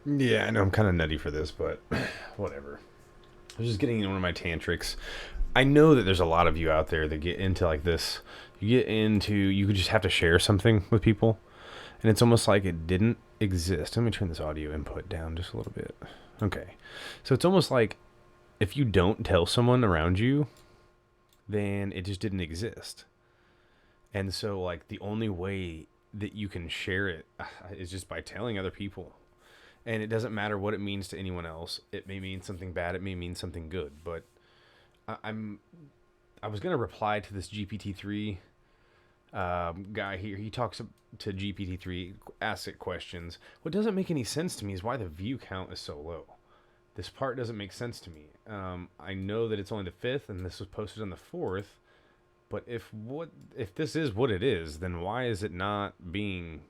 Yeah, I know I'm kind of nutty for this, but whatever. I was just getting into one of my tantrics. I know that there's a lot of you out there that get into like this. You get into, you could just have to share something with people, and it's almost like it didn't exist. Let me turn this audio input down just a little bit. Okay. So it's almost like if you don't tell someone around you, then it just didn't exist. And so, like, the only way that you can share it is just by telling other people. And it doesn't matter what it means to anyone else. It may mean something bad. It may mean something good. But I'm I was gonna reply to this GPT-3 guy here. He talks to GPT-3, asks it questions. What doesn't make any sense to me is why the view count is so low. This part doesn't make sense to me. I know that it's only the fifth, and this was posted on the fourth. But if this is what it is, then why is it not being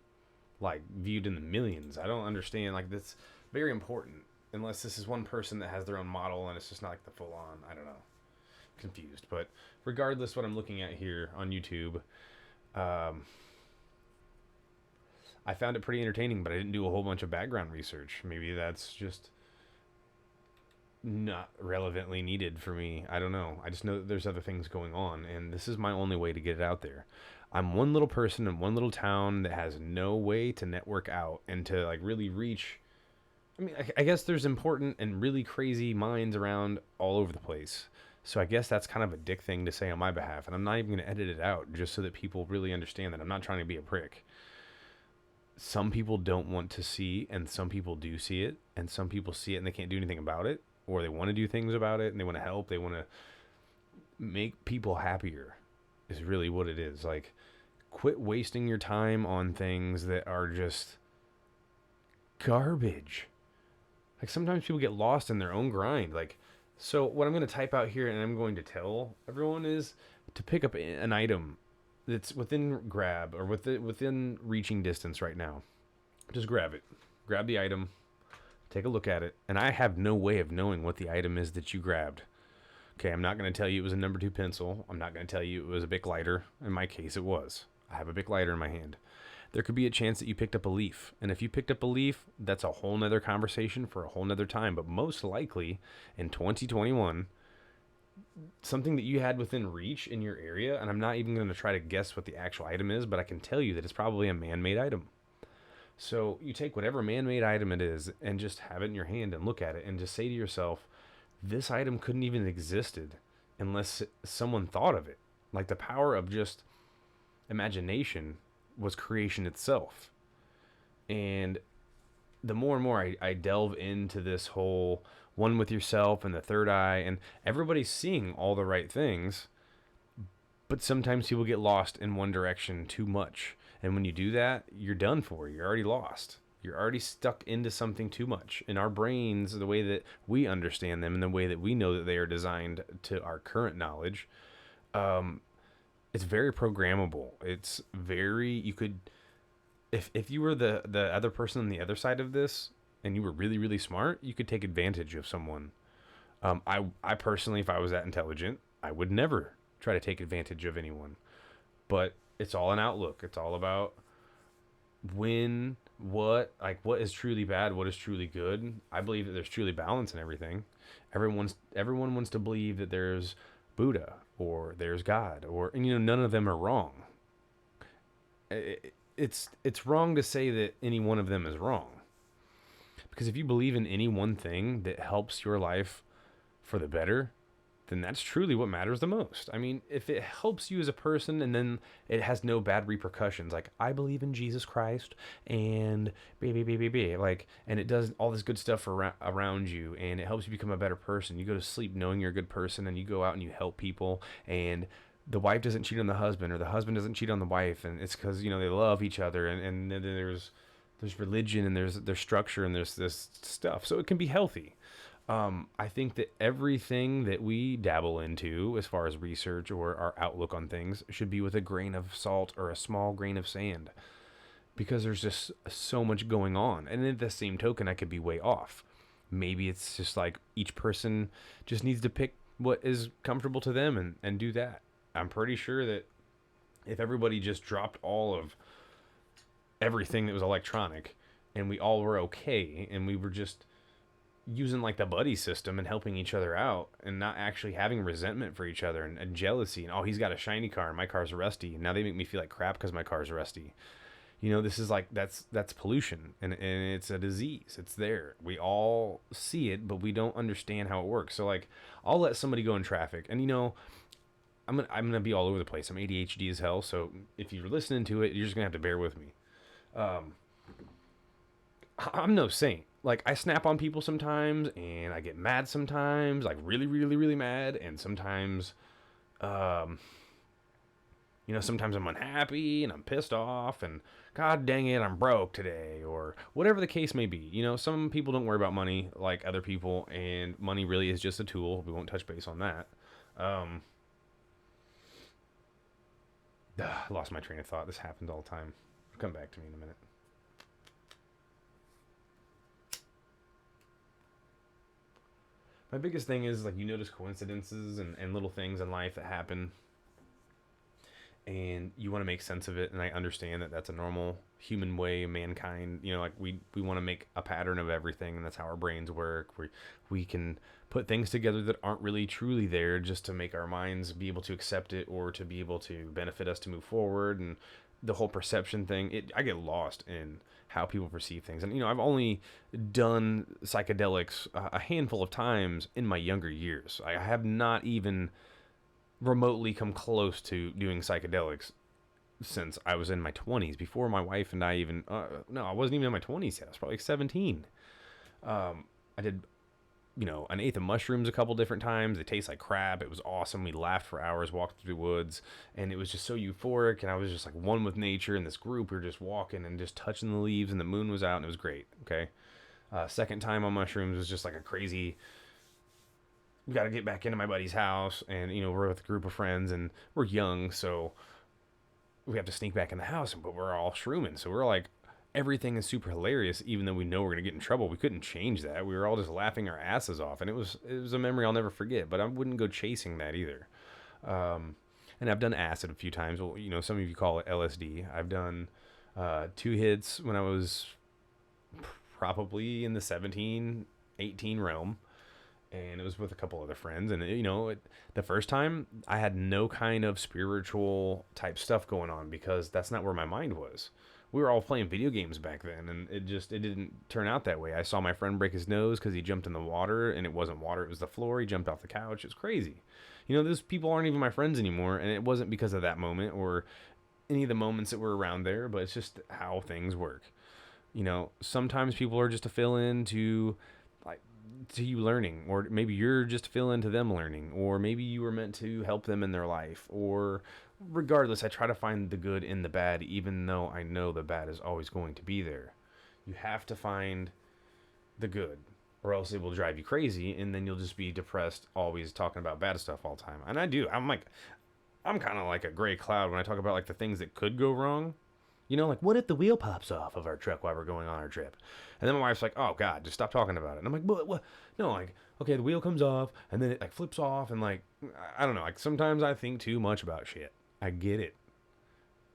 like viewed in the millions? I don't understand. Like, that's very important. Unless this is one person that has their own model and it's just not like the full on. I don't know. Confused. But regardless, what I'm looking at here on YouTube, um, I found it pretty entertaining, but I didn't do a whole bunch of background research. Maybe that's just not relevantly needed for me. I don't know. I just know that there's other things going on, and this is my only way to get it out there. I'm one little person in one little town that has no way to network out and to like really reach. I mean, I guess there's important and really crazy minds around all over the place. So I guess that's kind of a dick thing to say on my behalf, and I'm not even going to edit it out just so that people really understand that I'm not trying to be a prick. Some people don't want to see, and some people do see it, and some people see it and they can't do anything about it, or they want to do things about it and they want to help. They want to make people happier, is really what it is. Like, quit wasting your time on things that are just garbage. Like, sometimes people get lost in their own grind. Like, so what I'm going to type out here and I'm going to tell everyone is to pick up an item that's within grab or within reaching distance right now. Just grab it. Grab the item, take a look at it, and I have no way of knowing what the item is that you grabbed. Okay, I'm not going to tell you it was a number 2 pencil. I'm not going to tell you it was a Bic lighter. In my case, it was. I have a Bic lighter in my hand. There could be a chance that you picked up a leaf. And if you picked up a leaf, that's a whole nother conversation for a whole nother time. But most likely, in 2021, something that you had within reach in your area, and I'm not even going to try to guess what the actual item is, but I can tell you that it's probably a man-made item. So you take whatever man-made item it is and just have it in your hand and look at it and just say to yourself, this item couldn't even existed unless someone thought of it. Like, the power of just imagination was creation itself. And the more and more I delve into this whole one with yourself and the third eye, and everybody's seeing all the right things, but sometimes people get lost in one direction too much. And when you do that, you're done for. You're already lost. You're already stuck into something too much. In our brains, the way that we understand them and the way that we know that they are designed to our current knowledge, um, it's very programmable. It's very, you could, if you were the other person on the other side of this and you were really, really smart, you could take advantage of someone. I personally, if I was that intelligent, I would never try to take advantage of anyone. But it's all an outlook. It's all about when, what is truly bad, what is truly good. I believe that there's truly balance in everything. Everyone wants to believe that there's Buddha or there's God, or, and none of them are wrong. It's wrong to say that any one of them is wrong, because if you believe in any one thing that helps your life for the better, then that's truly what matters the most. I mean, if it helps you as a person and then it has no bad repercussions, like, I believe in Jesus Christ and like, and it does all this good stuff around you and it helps you become a better person. You go to sleep knowing you're a good person and you go out and you help people, and the wife doesn't cheat on the husband or the husband doesn't cheat on the wife, and it's because, they love each other, and then there's religion and there's structure and there's this stuff. So it can be healthy. I think that everything that we dabble into, as far as research or our outlook on things, should be with a grain of salt or a small grain of sand, because there's just so much going on. And at the same token, I could be way off. Maybe it's just like each person just needs to pick what is comfortable to them and do that. I'm pretty sure that if everybody just dropped all of everything that was electronic and we all were okay, and we were just using like the buddy system and helping each other out and not actually having resentment for each other and jealousy and, oh, he's got a shiny car and my car's rusty, and now they make me feel like crap because my car's rusty. This is like, that's pollution, and it's a disease. It's there. We all see it, but we don't understand how it works. So like, I'll let somebody go in traffic, and I'm gonna be all over the place. I'm ADHD as hell, so if you're listening to it, you're just gonna have to bear with me. um I'm no saint. Like, I snap on people sometimes, and I get mad sometimes, like really, really, really mad, and sometimes, um, sometimes I'm unhappy and I'm pissed off, and God dang it, I'm broke today, or whatever the case may be. Some people don't worry about money like other people, and money really is just a tool. We won't touch base on that. Um, I lost my train of thought. This happens all the time. Come back to me in a minute. My biggest thing is, like, you notice coincidences and little things in life that happen, and you want to make sense of it. And I understand that that's a normal human way, mankind. Like, we want to make a pattern of everything, and that's how our brains work. We can put things together that aren't really truly there, just to make our minds be able to accept it, or to be able to benefit us to move forward. And the whole perception thing, I get lost in how people perceive things. And I've only done psychedelics a handful of times in my younger years. I have not even remotely come close to doing psychedelics since I was in my 20s, before my wife and I even no, I wasn't even in my 20s yet. I was probably like 17. I did an eighth of mushrooms a couple different times. They taste like crap. It was awesome. We laughed for hours, walked through the woods, and it was just so euphoric. And I was just like one with nature. In this group, we were just walking and just touching the leaves, and the moon was out, and it was great. Okay. Second time on mushrooms was just like a crazy. We got to get back into my buddy's house, and we're with a group of friends, and we're young, so we have to sneak back in the house, but we're all shrooming, so we're like, everything is super hilarious, even though we know we're gonna get in trouble. We couldn't change that. We were all just laughing our asses off, and it was a memory I'll never forget. But I wouldn't go chasing that either. And I've done acid a few times. Well, some of you call it LSD. I've done 2 hits when I was probably in the 17, 18 realm, and it was with a couple other friends. And the first time, I had no kind of spiritual type stuff going on, because that's not where my mind was. We were all playing video games back then, and it didn't turn out that way. I saw my friend break his nose because he jumped in the water, and it wasn't water, it was the floor. He jumped off the couch. It was crazy. Those people aren't even my friends anymore, and it wasn't because of that moment or any of the moments that were around there, but it's just how things work. Sometimes people are just a fill-in to you learning, or maybe you're just a fill-in to them learning, or maybe you were meant to help them in their life, or regardless, I try to find the good in the bad, even though I know the bad is always going to be there. You have to find the good, or else it will drive you crazy, and then you'll just be depressed, always talking about bad stuff all the time. And I'm kind of like a gray cloud when I talk about like the things that could go wrong. Like, what if the wheel pops off of our truck while we're going on our trip? And then my wife's like, oh, God, just stop talking about it. And I'm like, what? No, like, okay, the wheel comes off, and then it, like, flips off, and, like, I don't know. Like, sometimes I think too much about shit. I get it.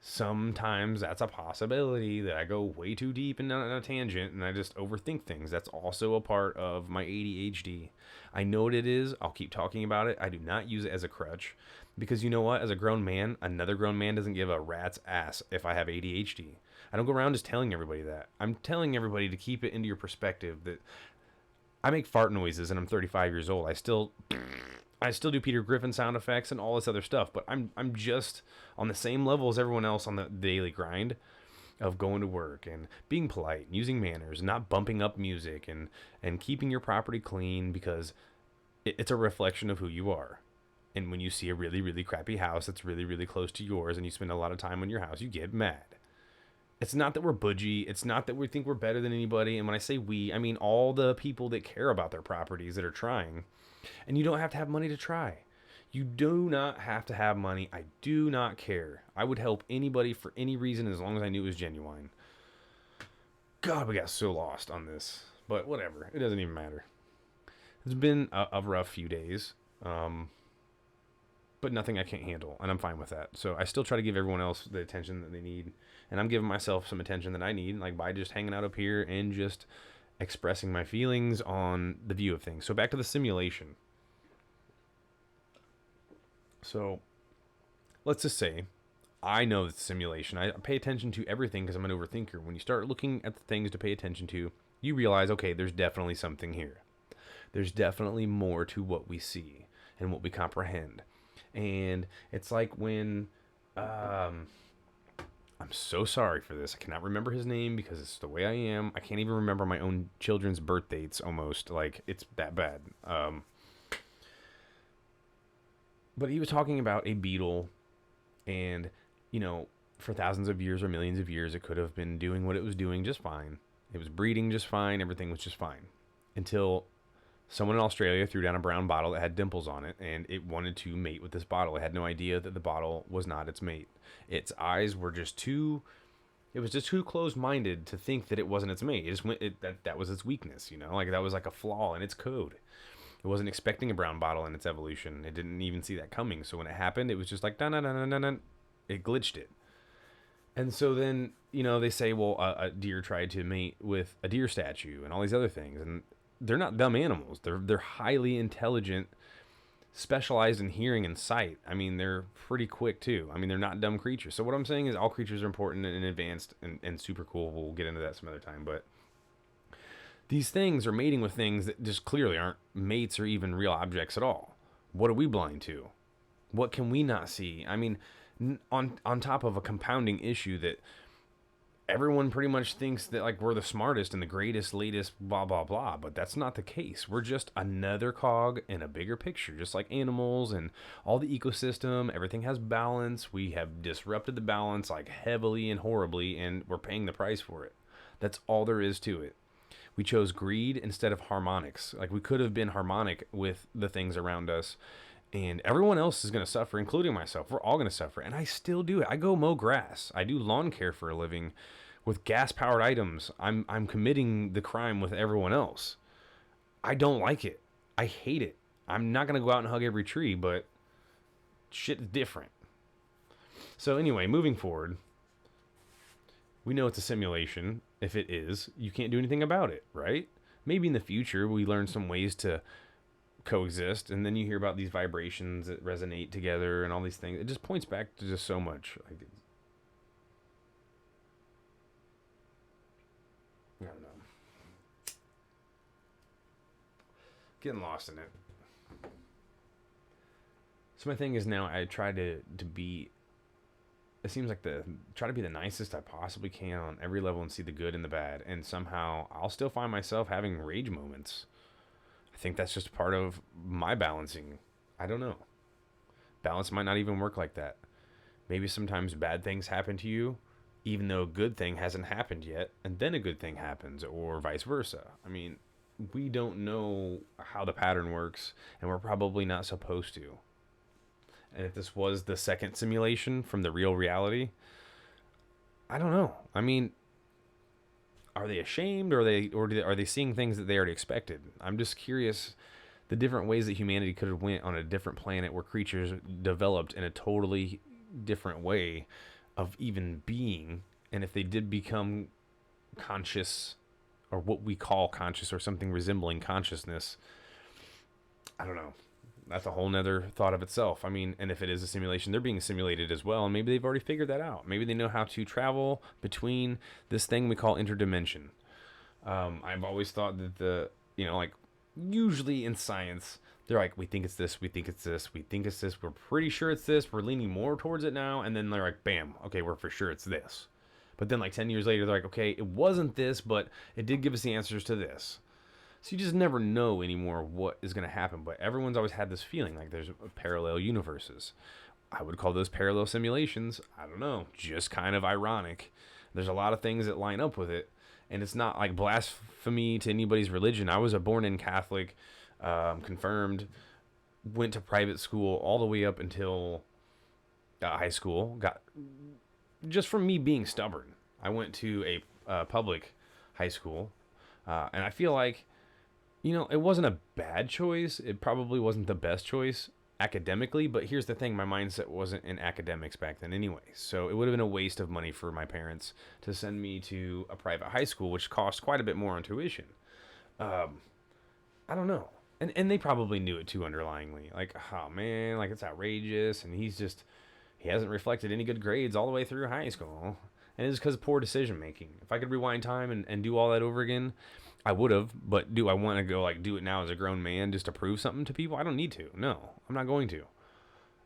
Sometimes that's a possibility that I go way too deep in a tangent, and I just overthink things. That's also a part of my ADHD. I know what it is. I'll keep talking about it. I do not use it as a crutch. Because you know what? As a grown man, another grown man doesn't give a rat's ass if I have ADHD. I don't go around just telling everybody that. I'm telling everybody to keep it into your perspective that I make fart noises and I'm 35 years old. I still do Peter Griffin sound effects and all this other stuff, but I'm just on the same level as everyone else on the daily grind of going to work and being polite, using manners, not bumping up music, and keeping your property clean, because it's a reflection of who you are. And when you see a really, really crappy house that's really, really close to yours, and you spend a lot of time on your house, you get mad. It's not that we're budgie. It's not that we think we're better than anybody. And when I say we, I mean all the people that care about their properties that are trying. And you don't have to have money to try. You do not have to have money. I do not care. I would help anybody for any reason as long as I knew it was genuine. God, we got so lost on this. But whatever. It doesn't even matter. It's been a rough few days. but nothing I can't handle, and I'm fine with that. So I still try to give everyone else the attention that they need, and I'm giving myself some attention that I need, like by just hanging out up here and just expressing my feelings on the view of things. So back to the simulation. So let's just say I know it's a simulation. I pay attention to everything because I'm an overthinker. When you start looking at the things to pay attention to, you realize, okay, there's definitely something here. There's definitely more to what we see and what we comprehend. And it's like when I'm so sorry for this. I cannot remember his name because it's the way I am. I can't even remember my own children's birth dates almost. Like, it's that bad. But he was talking about a beetle, and, you know, for thousands of years or millions of years, it could have been doing what it was doing just fine. It was breeding just fine. Everything was just fine. Until someone in Australia threw down a brown bottle that had dimples on it, and it wanted to mate with this bottle. It had no idea that the bottle was not its mate. Its eyes were just too... It was just too closed-minded to think that it wasn't its mate. It just went... that was its weakness, you know? Like, that was like a flaw in its code. It wasn't expecting a brown bottle in its evolution. It didn't even see that coming. So when it happened, it was just like, dun-dun-dun-dun-dun-dun. It glitched it. And so then, you know, they say, well, a deer tried to mate with a deer statue and all these other things. And they're not dumb animals. They're highly intelligent, specialized in hearing and sight. I mean, they're pretty quick, too. I mean, they're not dumb creatures. So what I'm saying is all creatures are important and advanced and super cool. We'll get into that some other time. But these things are mating with things that just clearly aren't mates or even real objects at all. What are we blind to? What can we not see? I mean, on top of a compounding issue that everyone pretty much thinks that, like, we're the smartest and the greatest, latest, blah, blah, blah. But that's not the case. We're just another cog in a bigger picture, just like animals and all the ecosystem. Everything has balance. We have disrupted the balance, like, heavily and horribly, and we're paying the price for it. That's all there is to it. We chose greed instead of harmonics. Like, we could have been harmonic with the things around us, and everyone else is going to suffer, including myself. We're all going to suffer, and I still do it. I go mow grass. I do lawn care for a living with gas-powered items. I'm committing the crime with everyone else. I don't like it. I hate it. I'm not going to go out and hug every tree, but shit is different. So anyway, moving forward, we know it's a simulation. If it is, you can't do anything about it, right? Maybe in the future we learn some ways to coexist, and then you hear about these vibrations that resonate together and all these things. It just points back to just so much. Like, I don't know. Getting lost in it. So my thing is now I try to be... It seems like try to be the nicest I possibly can on every level and see the good and the bad. And somehow I'll still find myself having rage moments. I think that's just part of my balancing. I don't know. Balance might not even work like that. Maybe sometimes bad things happen to you, even though a good thing hasn't happened yet, and then a good thing happens, or vice versa. I mean, we don't know how the pattern works, and we're probably not supposed to. And if this was the second simulation from the real reality, I don't know. I mean, are they ashamed, or are they seeing things that they already expected? I'm just curious the different ways that humanity could have went on a different planet where creatures developed in a totally different way of even being, and if they did become conscious, or what we call conscious, or something resembling consciousness. I don't know. That's a whole nother thought of itself. I mean, and if it is a simulation, they're being simulated as well, and maybe they've already figured that out. Maybe they know how to travel between this thing we call interdimension. I've always thought that like, usually in science, they're like, we think it's this, we think it's this, we think it's this, we're pretty sure it's this, we're leaning more towards it now, and then they're like, bam, okay, we're for sure it's this. But then like 10 years later, they're like, okay, it wasn't this, but it did give us the answers to this. So you just never know anymore what is going to happen. But everyone's always had this feeling like there's parallel universes. I would call those parallel simulations. I don't know, just kind of ironic. There's a lot of things that line up with it. And it's not like blasphemy to anybody's religion. I was a born-in Catholic, confirmed, went to private school all the way up until high school. Got just from me being stubborn. I went to a public high school. And I feel like, it wasn't a bad choice. It probably wasn't the best choice academically, but here's the thing, my mindset wasn't in academics back then anyway. So it would have been a waste of money for my parents to send me to a private high school, which cost quite a bit more on tuition. Um, I don't know. And they probably knew it too underlyingly. Like, oh man, like it's outrageous. And he hasn't reflected any good grades all the way through high school. And it's because of poor decision making. If I could rewind time and do all that over again, I would have. But do I want to go like do it now as a grown man just to prove something to people? I don't need to. No, I'm not going to.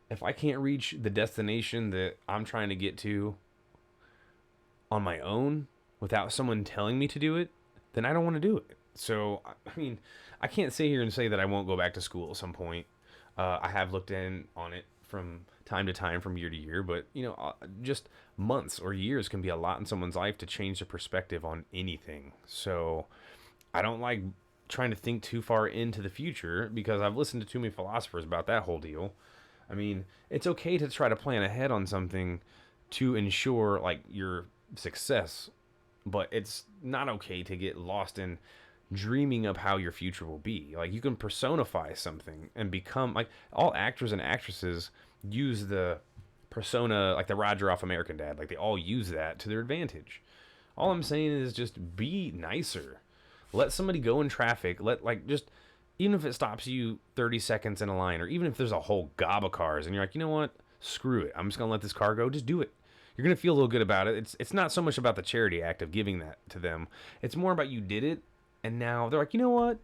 If I can't reach the destination that I'm trying to get to on my own without someone telling me to do it, then I don't want to do it. So, I mean, I can't sit here and say that I won't go back to school at some point. I have looked in on it from time to time, from year to year, but just months or years can be a lot in someone's life to change their perspective on anything. So, I don't like trying to think too far into the future because I've listened to too many philosophers about that whole deal. I mean, it's okay to try to plan ahead on something to ensure like your success, but it's not okay to get lost in dreaming of how your future will be. Like you can personify something and become like all actors and actresses use the persona, like the Roger off American Dad. Like they all use that to their advantage. All I'm saying is just be nicer. Let somebody go in traffic. Let like just even if it stops you 30 seconds in a line, or even if there's a whole gob of cars and you're like, you know what? Screw it. I'm just gonna let this car go. Just do it. You're gonna feel a little good about it. It's not so much about the charity act of giving that to them. It's more about you did it. And now they're like, you know what?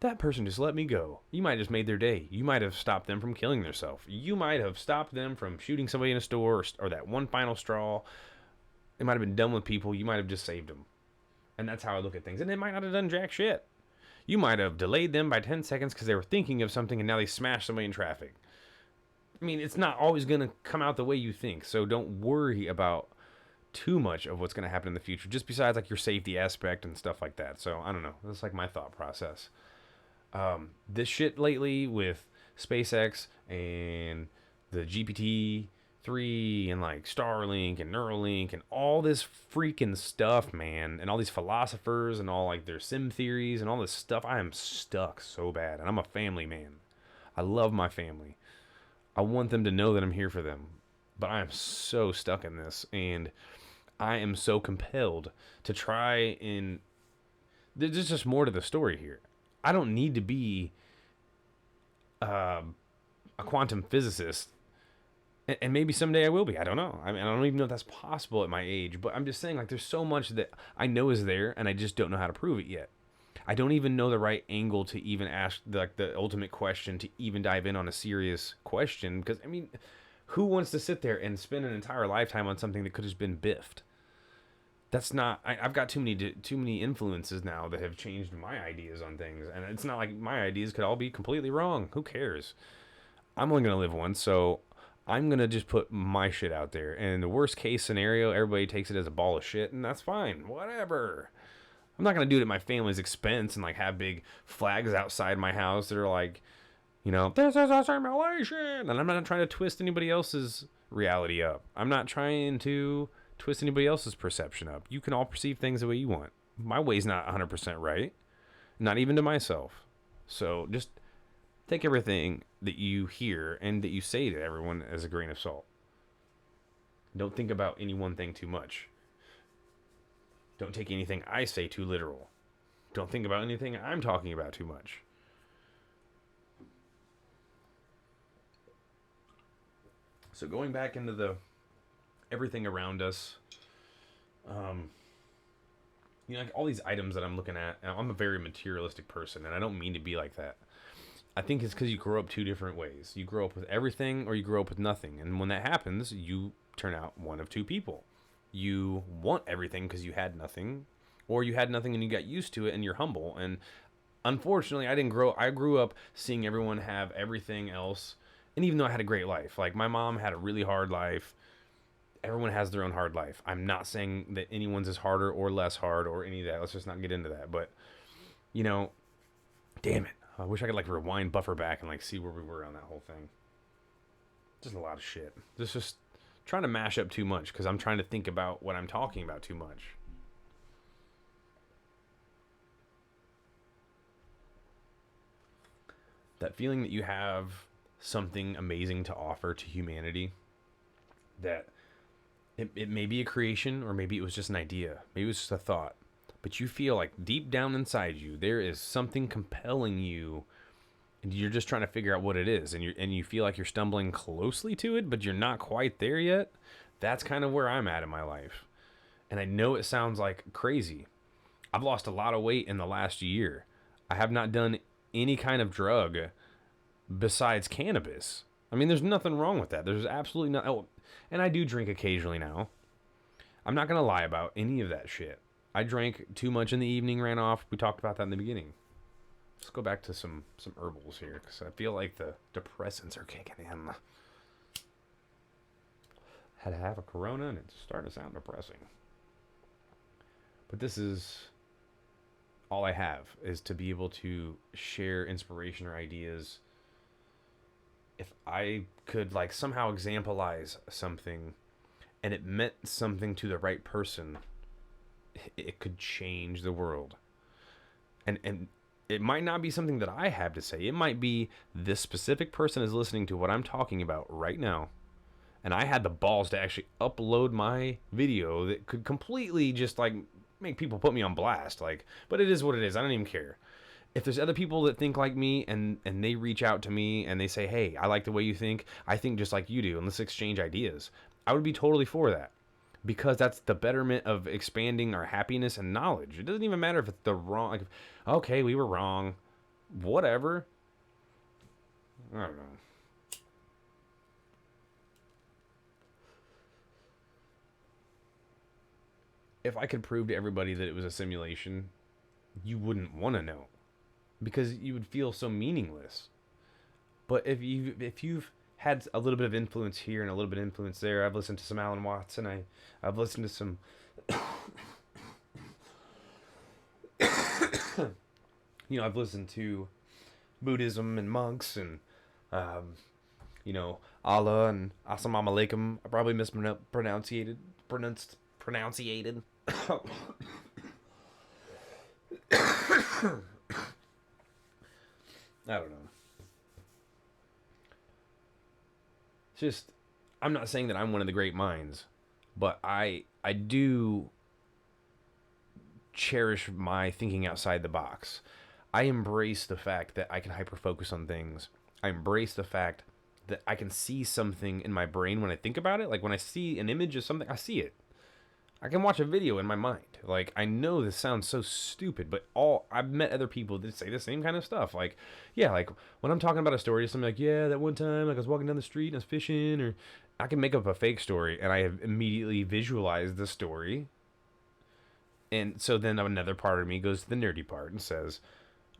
That person just let me go. You might have just made their day. You might have stopped them from killing themselves. You might have stopped them from shooting somebody in a store, or that one final straw. They might have been done with people. You might have just saved them. And that's how I look at things. And they might not have done jack shit. You might have delayed them by 10 seconds because they were thinking of something and now they smashed somebody in traffic. I mean, it's not always going to come out the way you think. So don't worry about too much of what's going to happen in the future, just besides like your safety aspect and stuff like that. So I don't know, that's like my thought process. This shit lately with SpaceX and the GPT-3 and like Starlink and Neuralink and all this freaking stuff, man, and all these philosophers and all like their sim theories and all this stuff, I am stuck so bad. And I'm a family man. I love my family. I want them to know that I'm here for them, but I am so stuck in this, and I am so compelled to try and there's just more to the story here. I don't need to be a quantum physicist, and maybe someday I will be. I don't know. I mean, I don't even know if that's possible at my age, but I'm just saying like there's so much that I know is there, and I just don't know how to prove it yet. I don't even know the right angle to even ask the ultimate question, to even dive in on a serious question, because I mean, who wants to sit there and spend an entire lifetime on something that could have just been biffed? That's not. I've got too many influences now that have changed my ideas on things, and it's not like my ideas could all be completely wrong. Who cares? I'm only gonna live once, so I'm gonna just put my shit out there. And in the worst case scenario, everybody takes it as a ball of shit, and that's fine. Whatever. I'm not gonna do it at my family's expense and like have big flags outside my house that are like, this is a simulation, and I'm not trying to twist anybody else's reality up. I'm not trying to twist anybody else's perception up. You can all perceive things the way you want. My way's not 100% right, not even to myself. So just take everything that you hear and that you say to everyone as a grain of salt. Don't think about any one thing too much. Don't take anything I say too literal. Don't think about anything I'm talking about too much. So going back into the everything around us, like all these items that I'm looking at, I'm a very materialistic person, and I don't mean to be like that. I think it's because you grow up two different ways. You grow up with everything or you grow up with nothing. And when that happens, you turn out one of two people. You want everything because you had nothing, or you had nothing and you got used to it and you're humble. And unfortunately, I grew up seeing everyone have everything else. And even though I had a great life, like my mom had a really hard life, everyone has their own hard life. I'm not saying that anyone's is harder or less hard or any of that. Let's just not get into that. But, damn it. I wish I could like rewind buffer back and like see where we were on that whole thing. Just a lot of shit. Just trying to mash up too much because I'm trying to think about what I'm talking about too much. That feeling that you have something amazing to offer to humanity, that it may be a creation, or maybe it was just an idea, maybe it was just a thought, but you feel like deep down inside you there is something compelling you, and you're just trying to figure out what it is, and you feel like you're stumbling closely to it, but you're not quite there yet. That's kind of where I'm at in my life. And I know it sounds like crazy. I've lost a lot of weight in the last year. I have not done any kind of drug besides cannabis. I mean, there's nothing wrong with that. There's absolutely no. Oh, and I do drink occasionally now. I'm not going to lie about any of that shit. I drank too much in the evening, ran off. We talked about that in the beginning. Let's go back to some herbals here, because I feel like the depressants are kicking in. Had to have a Corona, and it's starting to sound depressing. But this is all I have, is to be able to share inspiration or ideas. If I could like somehow exampleize something and it meant something to the right person, it could change the world. And it might not be something that I have to say. It might be this specific person is listening to what I'm talking about right now, and I had the balls to actually upload my video that could completely just like make people put me on blast. Like, but it is what it is. I don't even care. If there's other people that think like me, and they reach out to me and they say, hey, I like the way you think. I think just like you do, and let's exchange ideas. I would be totally for that, because that's the betterment of expanding our happiness and knowledge. It doesn't even matter if it's the wrong, like, okay, we were wrong, whatever. I don't know. If I could prove to everybody that it was a simulation, you wouldn't want to know, because you would feel so meaningless. But if you've had a little bit of influence here and a little bit of influence there, I've listened to some Alan Watts, and I've listened to some I've listened to Buddhism and monks, and Allah and Assalamu alaikum. I probably mispronounced pronunciated. I don't know. It's just, I'm not saying that I'm one of the great minds, but I do cherish my thinking outside the box. I embrace the fact that I can hyper-focus on things. I embrace the fact that I can see something in my brain when I think about it. Like when I see an image of something, I see it. I can watch a video in my mind. Like, I know this sounds so stupid, but I've met other people that say the same kind of stuff. Like, yeah, like when I'm talking about a story, something like, yeah, that one time, like I was walking down the street and I was fishing, or I can make up a fake story and I have immediately visualized the story. And so then another part of me goes to the nerdy part and says,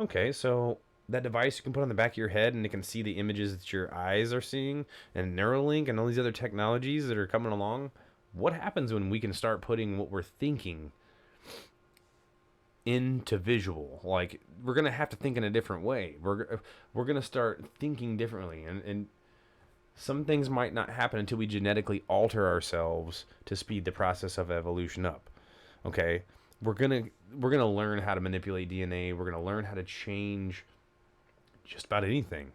okay, so that device you can put on the back of your head and it can see the images that your eyes are seeing, and Neuralink and all these other technologies that are coming along. What happens when we can start putting what we're thinking into visual? Like, we're going to have to think in a different way. We're going to start thinking differently. And some things might not happen until we genetically alter ourselves to speed the process of evolution up. Okay? We're going to learn how to manipulate DNA. We're going to learn how to change just about anything.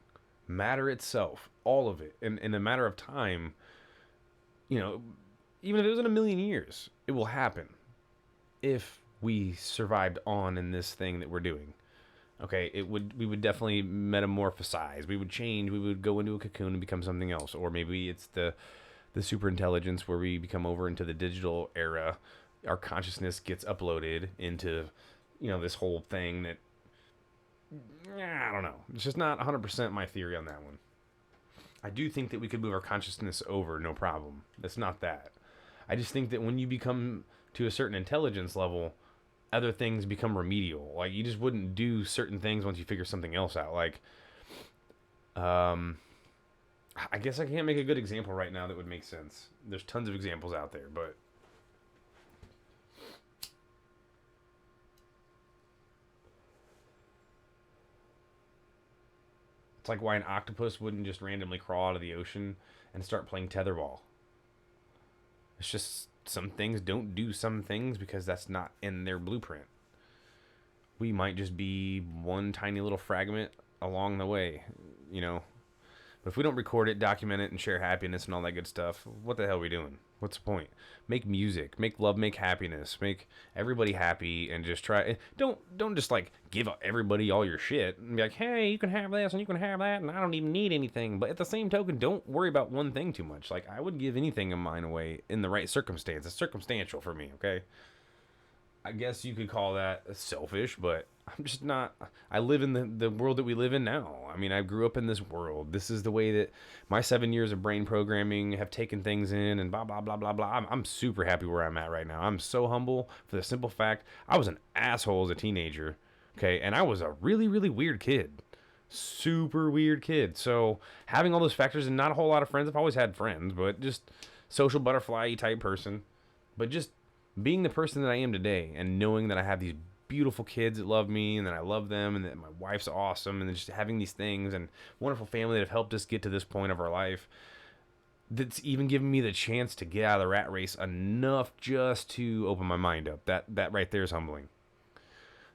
Matter itself. All of it. In a matter of time, even if it was in 1,000,000 years, it will happen if we survived on in this thing that we're doing. Okay, we would definitely metamorphosize. We would change. We would go into a cocoon and become something else. Or maybe it's the super intelligence where we become over into the digital era. Our consciousness gets uploaded into, this whole thing that, I don't know. It's just not 100% my theory on that one. I do think that we could move our consciousness over, no problem. That's not that. I just think that when you become to a certain intelligence level, other things become remedial. Like, you just wouldn't do certain things once you figure something else out. Like, I guess I can't make a good example right now that would make sense. There's tons of examples out there, but it's like why an octopus wouldn't just randomly crawl out of the ocean and start playing tetherball. It's just some things don't do some things because that's not in their blueprint. We might just be one tiny little fragment along the way, But if we don't record it, document it, and share happiness and all that good stuff, what the hell are we doing? What's the point? Make music, make love, make happiness, make everybody happy, and just try. Don't just like give everybody all your shit and be like, hey, you can have this and you can have that, and I don't even need anything. But at the same token, don't worry about one thing too much. Like, I would give anything of mine away in the right circumstance. It's circumstantial for me, okay? I guess you could call that selfish, but I'm just not. I live in the world that we live in now. I mean, I grew up in this world. This is the way that my 7 years of brain programming have taken things in, and blah, blah, blah, blah, blah. I'm super happy where I'm at right now. I'm so humble for the simple fact I was an asshole as a teenager, okay? And I was a really, really weird kid. Super weird kid. So having all those factors and not a whole lot of friends. I've always had friends, but just social butterfly type person. But just being the person that I am today and knowing that I have these beautiful kids that love me and that I love them and that my wife's awesome and just having these things and wonderful family that have helped us get to this point of our life, that's even given me the chance to get out of the rat race enough just to open my mind up. That right there is humbling.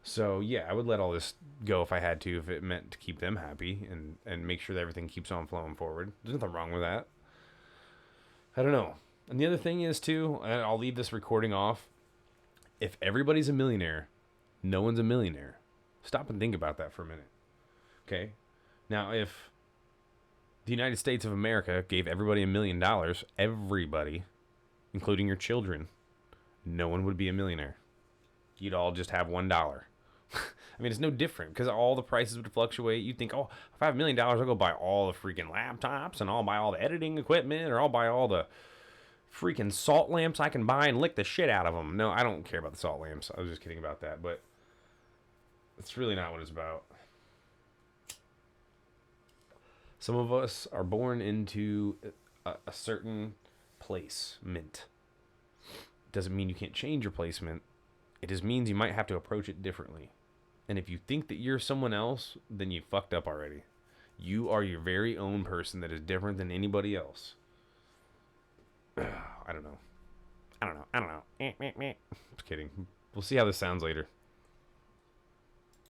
So yeah, I would let all this go if I had to, if it meant to keep them happy and make sure that everything keeps on flowing forward. There's nothing wrong with that. I don't know. And the other thing is, too, and I'll leave this recording off, if everybody's a millionaire, no one's a millionaire. Stop and think about that for a minute. Okay? Now, if the United States of America gave everybody $1 million, everybody, including your children, no one would be a millionaire. You'd all just have $1. I mean, it's no different because all the prices would fluctuate. You'd think, oh, if I have $1 million, I'll go buy all the freaking laptops and I'll buy all the editing equipment or I'll buy all the freaking salt lamps I can buy and lick the shit out of them. No, I don't care about the salt lamps. I was just kidding about that, but it's really not what it's about. Some of us are born into a certain placement. Doesn't mean you can't change your placement. It just means you might have to approach it differently. And if you think that you're someone else, then you fucked up already. You are your very own person that is different than anybody else. I don't know. Just kidding. We'll see how this sounds later.